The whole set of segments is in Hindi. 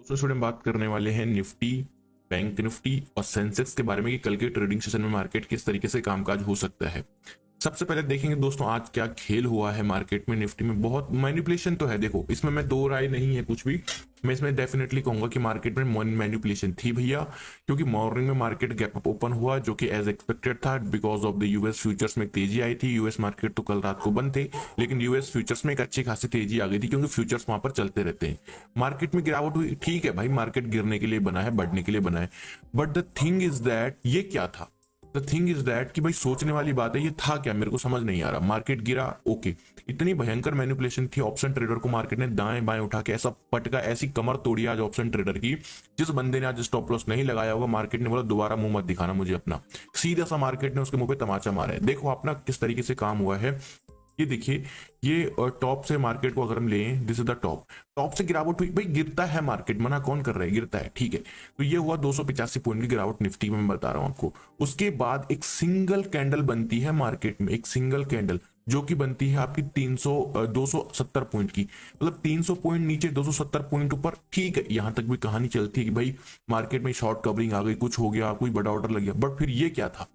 दोस्तों स्टूडेंट बात करने वाले हैं निफ्टी, बैंक निफ्टी और सेंसेक्स के बारे में कि कल के ट्रेडिंग सेशन में मार्केट किस तरीके से कामकाज हो सकता है। सबसे पहले देखेंगे दोस्तों आज क्या खेल हुआ है मार्केट में। निफ्टी में बहुत मैनिपुलेशन तो है, देखो इसमें मैं दो राय नहीं है कुछ भी। मैं इसमें डेफिनेटली कहूंगा कि मार्केट में मैनिपुलेशन थी भैया, क्योंकि मॉर्निंग में मार्केट गैप अप ओपन हुआ जो कि एज एक्सपेक्टेड था because of the US futures में तेजी आई थी। यूएस मार्केट तो कल रात को बंद थे, लेकिन यूएस फ्यूचर्स में एक अच्छी खासी तेजी आ गई थी क्योंकि फ्यूचर्स वहां पर चलते रहते हैं। मार्केट में गिरावट हुई, ठीक है भाई, मार्केट गिरने के लिए बना है, बढ़ने के लिए बना है। But the thing is that ये क्या था, द थिंग इज दैट कि भाई सोचने वाली बात है, ये था क्या मेरे को समझ नहीं आ रहा। मार्केट गिरा, ओके, इतनी भयंकर मैनिपुलेशन थी ऑप्शन ट्रेडर को, मार्केट ने दाएं बाएं उठा के ऐसा पटका, ऐसी कमर तोड़ी आज ऑप्शन ट्रेडर की। जिस बंदे ने आज स्टॉप लॉस नहीं लगाया होगा, मार्केट ने बोला दोबारा मुंह मत दिखाना मुझे अपना, सीधा सा मार्केट ने उसके मुंह पे तमाचा मारा है। देखो अपना किस तरीके से काम हुआ है, ये देखिए, ये टॉप से मार्केट को अगर हम लें, this is the top, top से गिरावट हुई, भाई गिरता है मार्केट, मना कौन कर रहा है, गिरता है, ठीक है। तो ये हुआ 285 पॉइंट की गिरावट निफ्टी में, मैं बता रहा हूं आपको। उसके बाद एक सिंगल कैंडल बनती है मार्केट में, एक सिंगल कैंडल जो कि बनती है आपकी 270 पॉइंट की, मतलब 300 पॉइंट नीचे 270 पॉइंट ऊपर, ठीक है। यहां तक भी कहानी चलती है कि भाई मार्केट में शॉर्ट कवरिंग आ गई, कुछ हो गया, कोई बड़ा ऑर्डर लग गया। बट फिर ये क्या था,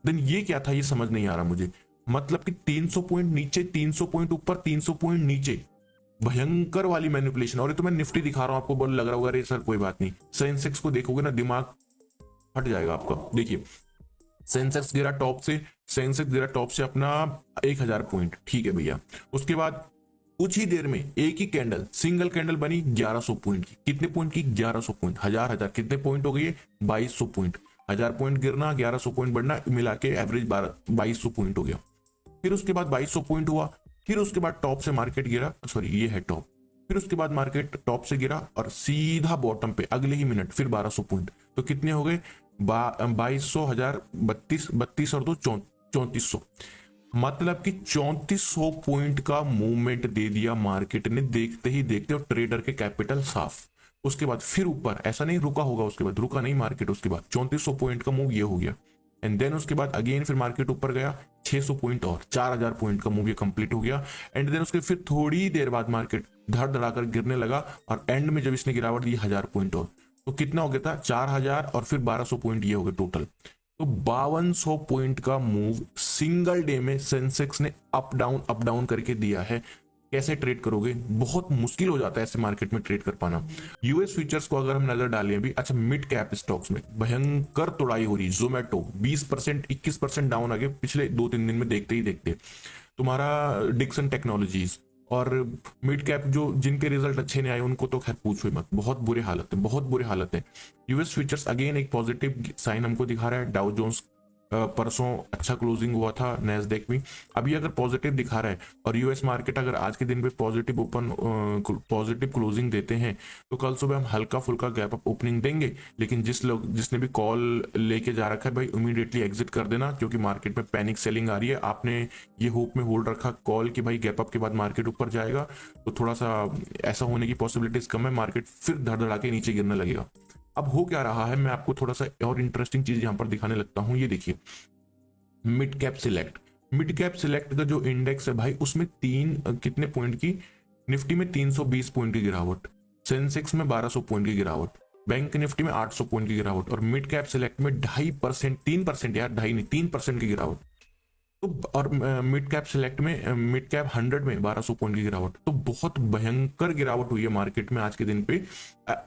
देन ये क्या था, ये समझ नहीं आ रहा मुझे। मतलब कि 300 पॉइंट नीचे, 300 पॉइंट ऊपर, 300 पॉइंट नीचे, भयंकर वाली मैनिपुलेशन। और ये तो मैं निफ्टी दिखा रहा हूं आपको, बोल लग रहा होगा अरे सर कोई बात नहीं, सेंसेक्स को देखोगे ना दिमाग हट जाएगा आपका। देखिए सेंसेक्स गिरा टॉप से, सेंसेक्स गिरा टॉप से अपना 1000 पॉइंट, ठीक है भैया। उसके बाद कुछ ही देर में एक ही कैंडल, सिंगल कैंडल बनी 1100 पॉइंट की। कितने पॉइंट की, 1100 पॉइंट, हजार हजार कितने पॉइंट हो गई, 2200 पॉइंट। 1000 पॉइंट गिरना, 1100 पॉइंट बढ़ना, मिला के एवरेज 2200 पॉइंट हो गया। फिर उसके बाद 2200 पॉइंट हुआ, फिर उसके बाद टॉप से मार्केट गिरा, सॉरी ये है टॉप, फिर उसके बाद मार्केट टॉप से गिरा और सीधा बॉटम पे अगले ही मिनट फिर 1200 पॉइंट। तो कितने हो गए, 2200, 1000, 32 और 2 3400, मतलब कि 3400 पॉइंट का मूवमेंट दे दिया मार्केट ने देखते ही देखते, और ट्रेडर के कैपिटल साफ। उसके बाद फिर ऊपर, ऐसा नहीं रुका होगा, उसके बाद रुका नहीं मार्केट, उसके बाद 3400 पॉइंट का मूव ये हो गया। एंड देन उसके बाद अगेन फिर मार्केट ऊपर गया 600 पॉइंट और 4000 पॉइंट का मूव ये कंप्लीट हो गया। एंड देन उसके फिर थोड़ी देर बाद मार्केट धड़ धड़ाकर गिरने लगा, और एंड में जब इसने गिरावट दी 1000 पॉइंट और, तो कितना हो गया था, 4000 और फिर 1200 पॉइंट ये हो गया टोटल। तो 5200 पॉइंट का मूव सिंगल डे में सेंसेक्स ने अप डाउन करके दिया है। कैसे ट्रेड करोगे, बहुत मुश्किल हो जाता है ऐसे मार्केट में ट्रेड कर पाना। यूएस फ्यूचर्स को अगर हम नजर डालें अभी, अच्छा मिड कैप स्टॉक्स में भयंकर तोड़ाई हो रही। जोमेटो 20%, 21% डाउन आ गए पिछले 2-3 दिन में, देखते ही देखते। तुम्हारा डिक्सन टेक्नोलॉजीज और मिड कैप जो जिनके रिजल्ट अच्छे नहीं आए उनको तो खैर पूछो ही मत, बहुत बुरे हालत है, बहुत बुरे हालत है। यूएस फ्यूचर्स अगेन एक पॉजिटिव साइन हमको दिखा रहा है। डाउ जोन्स परसों अच्छा क्लोजिंग हुआ था, नैस्डैक भी अभी अगर पॉजिटिव दिखा रहा है, और यूएस मार्केट अगर आज के दिन पे पॉजिटिव ओपन, पॉजिटिव क्लोजिंग देते हैं, तो कल सुबह हम हल्का फुल्का गैप अप ओपनिंग देंगे। लेकिन जिसने भी कॉल लेके जा रखा है भाई, इमीडिएटली एग्जिट कर देना, क्योंकि मार्केट में पैनिक सेलिंग आ रही है। आपने ये होप में होल्ड रखा कॉल कि भाई गैप अप के बाद मार्केट ऊपर जाएगा, तो थोड़ा सा ऐसा होने की पॉसिबिलिटीज कम है, मार्केट फिर धड़धड़ा के नीचे गिरने लगेगा। अब हो क्या रहा है, मैं आपको थोड़ा सा और इंटरेस्टिंग चीज यहां पर दिखाने लगता हूं। ये देखिए mid cap select, mid cap select का जो इंडेक्स है भाई, उसमें कितने पॉइंट की, निफ्टी में 320 पॉइंट की गिरावट, सेंसेक्स में 1200 पॉइंट की गिरावट, बैंक निफ्टी में 800 पॉइंट की गिरावट, और मिड कैप सिलेक्ट में 2.5%, 3% यार, 2.5 नहीं 3% की गिरावट। तो और मिड कैप सिलेक्ट में, मिड कैप 100 में 1200 पॉइंट की गिरावट। तो बहुत भयंकर गिरावट हुई है मार्केट में आज के दिन पे।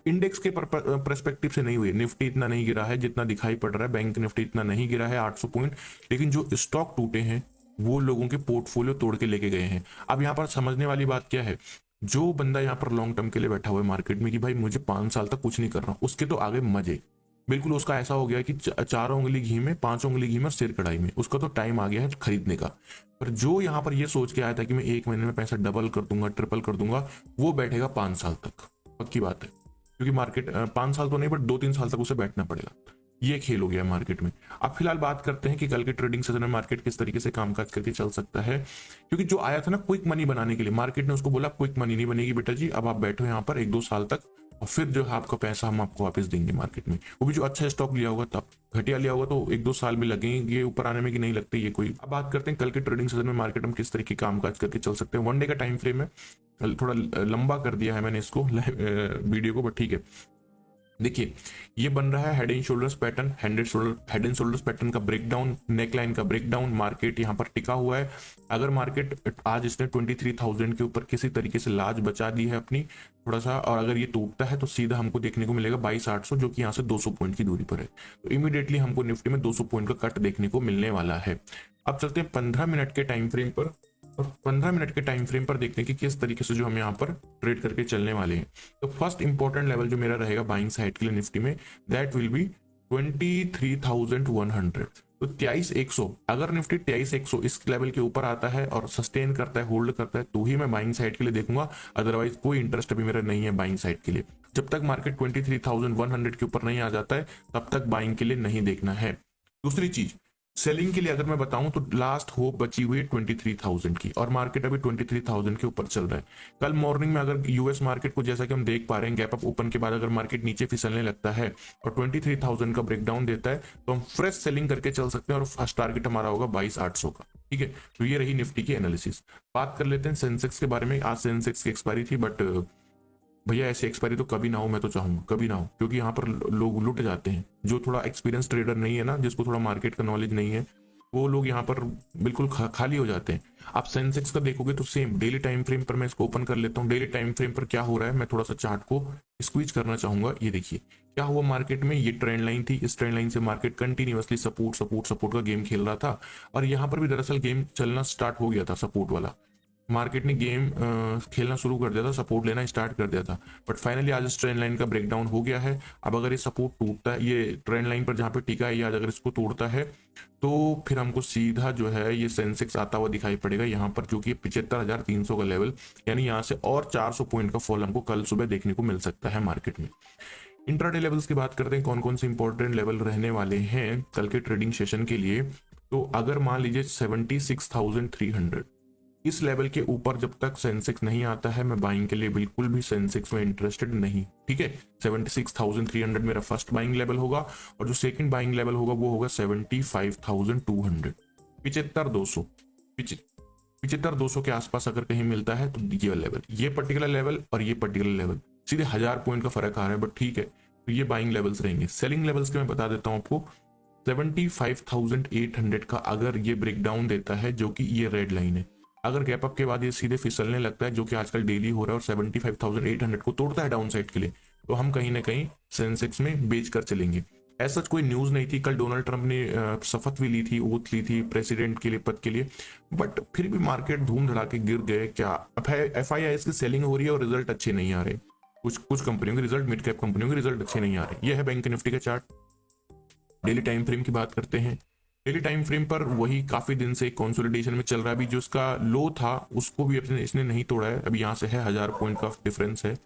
इंडेक्स के परस्पेक्टिव से नहीं हुई, निफ्टी इतना नहीं गिरा है जितना दिखाई पड़ रहा है, बैंक निफ्टी इतना नहीं गिरा है 800 पॉइंट, लेकिन जो स्टॉक टूटे हैं वो लोगों के पोर्टफोलियो तोड़ के लेके गए हैं। अब यहाँ पर समझने वाली बात क्या है, जो बंदा यहाँ पर लॉन्ग टर्म के लिए बैठा हुआ है मार्केट में कि भाई मुझे 5 साल तक कुछ नहीं कर रहा, उसके तो आगे मजे, बिल्कुल उसका ऐसा हो गया कि चारों उंगली घी में, 5 उंगली घी में, सिर कढ़ाई में, उसका तो टाइम आ गया है खरीदने का। पर जो यहाँ पर ये सोच के आया था कि मैं 1 महीने में पैसा डबल कर दूंगा, ट्रिपल कर दूंगा, वो बैठेगा 5 साल तक, पक्की बात है। क्योंकि मार्केट 5 साल तो नहीं बट 2-3 साल तक उसे बैठना पड़ेगा। ये खेल हो गया है मार्केट में। अब फिलहाल बात करते हैं कि कल के ट्रेडिंग सेशन में मार्केट किस तरीके से कामकाज करके चल सकता है। क्योंकि जो आया था ना क्विक मनी बनाने के लिए, मार्केट ने उसको बोला क्विक मनी नहीं बनेगी बेटा जी, अब आप बैठो यहाँ पर 1-2 साल तक, और फिर जो है आपका पैसा हम आपको वापस देंगे मार्केट में, वो भी जो अच्छा स्टॉक लिया होगा। तब घटिया लिया होगा तो 1-2 साल भी लगेंगे ऊपर आने में, कि नहीं लगते ये कोई। अब बात करते हैं कल के ट्रेडिंग सेशन में मार्केट में किस तरीके कामकाज करके चल सकते हैं। 1 डे का टाइम फ्रेम है, थोड़ा लंबा कर दिया है मैंने इसको वीडियो को, बट ठीक है। देखिए ये बन रहा है head and shoulders pattern, head and shoulders pattern का ब्रेकडाउन, नेक लाइन का ब्रेकडाउन, मार्केट यहाँ पर टिका हुआ है। अगर मार्केट आज इसने 23,000 के ऊपर किसी तरीके से लाज बचा दी है अपनी थोड़ा सा, और अगर ये टूटता है तो सीधा हमको देखने को मिलेगा 22,800, जो कि यहाँ से 200 पॉइंट की दूरी पर है। तो इमीडिएटली हमको निफ्टी में 200 पॉइंट का कट देखने को मिलने वाला है। अब चलते हैं 15 मिनट के टाइम फ्रेम पर, और 15 मिनट के टाइम फ्रेम पर देखते हैं कि किस तरीके से जो हम यहाँ पर ट्रेड करके चलने वाले हैं। तो फर्स्ट इंपॉर्टेंट लेवल जो मेरा रहेगा बाइंग साइड के लिए निफ्टी में, दैट विल बी 23,100। तो 23,100, अगर निफ्टी 23,100 इस लेवल के ऊपर आता है और सस्टेन करता है, होल्ड करता है, तो ही मैं बाइंग साइड के लिए देखूंगा। अदरवाइज कोई इंटरेस्ट अभी मेरा नहीं है बाइंग साइड के लिए। जब तक मार्केट 23,100 के ऊपर नहीं आ जाता है तब तक बाइंग के लिए नहीं देखना है। दूसरी चीज, सेलिंग के लिए अगर मैं बताऊं तो लास्ट होप बची हुई है 23,000 की, और मार्केट अभी 23,000 के ऊपर चल रहा है। कल मॉर्निंग में अगर यूएस मार्केट को, जैसा कि हम देख पा रहे हैं, गैप अप ओपन के बाद अगर मार्केट नीचे फिसलने लगता है और 23,000 का ब्रेकडाउन देता है, तो हम फ्रेश सेलिंग करके चल सकते हैं और फर्स्ट टारगेट हमारा होगा 22,800 का। ठीक है, तो ये रही निफ्टी की एनालिसिस। बात कर लेते हैं सेंसेक्स के बारे में। आज सेंसेक्स की एक्सपायरी थी, बट भैया ऐसी एक्सपायरी तो कभी ना हो, मैं तो चाहूंगा कभी ना हो, क्योंकि यहाँ पर लोग लुट जाते हैं। जो थोड़ा एक्सपीरियंस ट्रेडर नहीं है ना, जिसको थोड़ा मार्केट का नॉलेज नहीं है, वो लोग यहाँ पर बिल्कुल खाली हो जाते हैं। आप सेंसेक्स का देखोगे तो सेम डेली टाइम फ्रेम पर, मैं इसको ओपन कर लेता हूँ। डेली टाइम फ्रेम पर क्या हो रहा है, मैं थोड़ा सा चार्ट को स्क्वीज करना चाहूंगा। ये देखिए क्या हुआ मार्केट में, ये ट्रेंड लाइन थी, इस ट्रेंड लाइन से market continuously support support support का गेम खेल रहा था, और यहाँ पर भी दरअसल गेम चलना स्टार्ट हो गया था सपोर्ट वाला। मार्केट ने गेम खेलना शुरू कर दिया था, सपोर्ट लेना स्टार्ट कर दिया था, बट फाइनली आज इस ट्रेंड लाइन का ब्रेकडाउन हो गया है। अब अगर ये सपोर्ट टूटता है, ये ट्रेंड लाइन पर जहां पे टिका है, आज अगर इसको तोड़ता है तो फिर हमको सीधा जो है ये सेंसेक्स आता हुआ दिखाई पड़ेगा यहाँ पर, जो कि 75,300 का लेवल, यानी यहाँ से और 400 पॉइंट का फॉल हमको कल सुबह देखने को मिल सकता है मार्केट में। इंट्राडे लेवल्स की बात करते हैं, कौन कौन से इंपॉर्टेंट लेवल रहने वाले हैं कल के ट्रेडिंग सेशन के लिए। तो अगर मान लीजिए 76,300, इस लेवल के ऊपर जब तक सेंसेक्स नहीं आता है, मैं बाइंग के लिए बिल्कुल भी सेंसेक्स में इंटरेस्टेड नहीं। ठीक है, 76,300 मेरा फर्स्ट बाइंग लेवल होगा, और जो सेकंड बाइंग लेवल होगा वो होगा 75,200। 75,200, 75,200 के आसपास अगर कहीं मिलता है तो ये लेवल, ये पर्टिकुलर लेवल और ये पर्टिकुलर लेवल, सीधे 1000 पॉइंट का फर्क आ रहा है, बट ठीक है, तो ये बाइंग लेवल्स रहेंगे। सेलिंग लेवल्स के मैं बता देता हूं आपको, 75,800 का अगर ये ब्रेकडाउन देता है, जो कि ये रेड लाइन है, अगर गैप अप के बाद ये सीधे फिसलने लगता है, जो कि आजकल डेली हो रहा है, और 75,800 को तोड़ता है डाउन साइड के लिए, तो हम कहीं ना कहीं सेंसेक्स में बेच कर चलेंगे। ऐसा कोई न्यूज नहीं थी, कल डोनाल्ड ट्रंप ने शपथ भी ली थी, ओथ ली थी प्रेसिडेंट के लिए, पद के लिए, बट फिर भी मार्केट धूम धड़ा के गिर गए। क्या FIIs की सेलिंग हो रही है और रिजल्ट अच्छे नहीं आ रहे, कुछ कंपनियों के रिजल्ट, मिड कैप कंपनियों के रिजल्ट अच्छे नहीं आ रहे। यह है बैंक निफ्टी का चार्ट। डेली टाइम फ्रेम की बात करते हैं। डेली टाइम फ्रेम पर वही काफी दिन से कंसोलिडेशन में चल रहा है। अभी जो उसका लो था उसको भी अपने इसने नहीं तोड़ा है, अभी यहाँ से है 1000 पॉइंट का डिफरेंस है।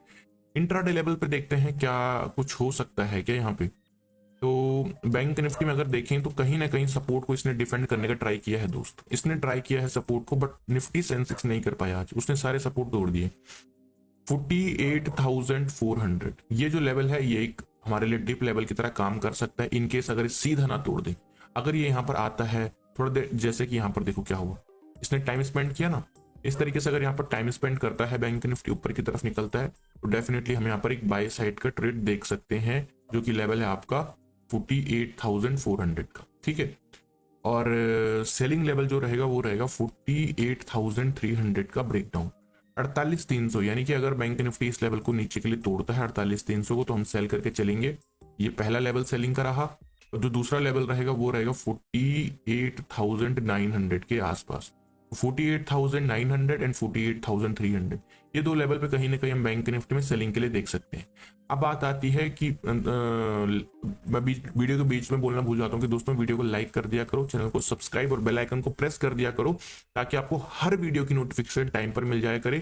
इंट्राडे लेवल पे देखते हैं क्या कुछ हो सकता है क्या यहाँ पे। तो बैंक निफ्टी में अगर देखें तो कहीं ना कहीं सपोर्ट को इसने डिफेंड करने का ट्राई किया है दोस्त, इसने ट्राई किया है सपोर्ट को, बट निफ्टी सेंसेक्स नहीं कर पाया आज, उसने सारे सपोर्ट तोड़ दिए। 48,400 ये जो लेवल है, ये एक हमारे लिए डिप लेवल की तरह काम कर सकता है, इनकेस अगर सीधा ना तोड़ दे। अगर ये यहाँ पर आता है थोड़ा देर, जैसे कि यहाँ पर देखो क्या हुआ, इसने टाइम स्पेंड किया ना, इस तरीके से अगर यहाँ पर टाइम स्पेंड करता है, बैंक निफ्टी ऊपर की तरफ निकलता है, तो डेफिनेटली हम यहाँ पर एक बाय साइड का ट्रेड देख सकते हैं, जो कि लेवल है आपका 48,400 का। ठीक है, और सेलिंग लेवल जो रहेगा वो रहेगा 48,300 का ब्रेकडाउन, 48,300, यानी कि अगर बैंक निफ्टी इस लेवल को नीचे के लिए तोड़ता है 48,300 को, तो हम सेल करके चलेंगे। ये पहला लेवल सेलिंग का रहा, और जो दूसरा लेवल रहेगा वो रहेगा 48,900 के आसपास। 48,900 एंड 48,300, ये दो लेवल पे कहीं ना कहीं हम बैंक निफ्टी में सेलिंग के लिए देख सकते हैं। अब बात आती है कि मैं वीडियो के बीच में बोलना भूल जाता हूँ कि दोस्तों वीडियो को लाइक कर दिया करो, चैनल को सब्सक्राइब और बेल आइकन को प्रेस कर दिया करो, ताकि आपको हर वीडियो की नोटिफिकेशन टाइम पर मिल जाया करे।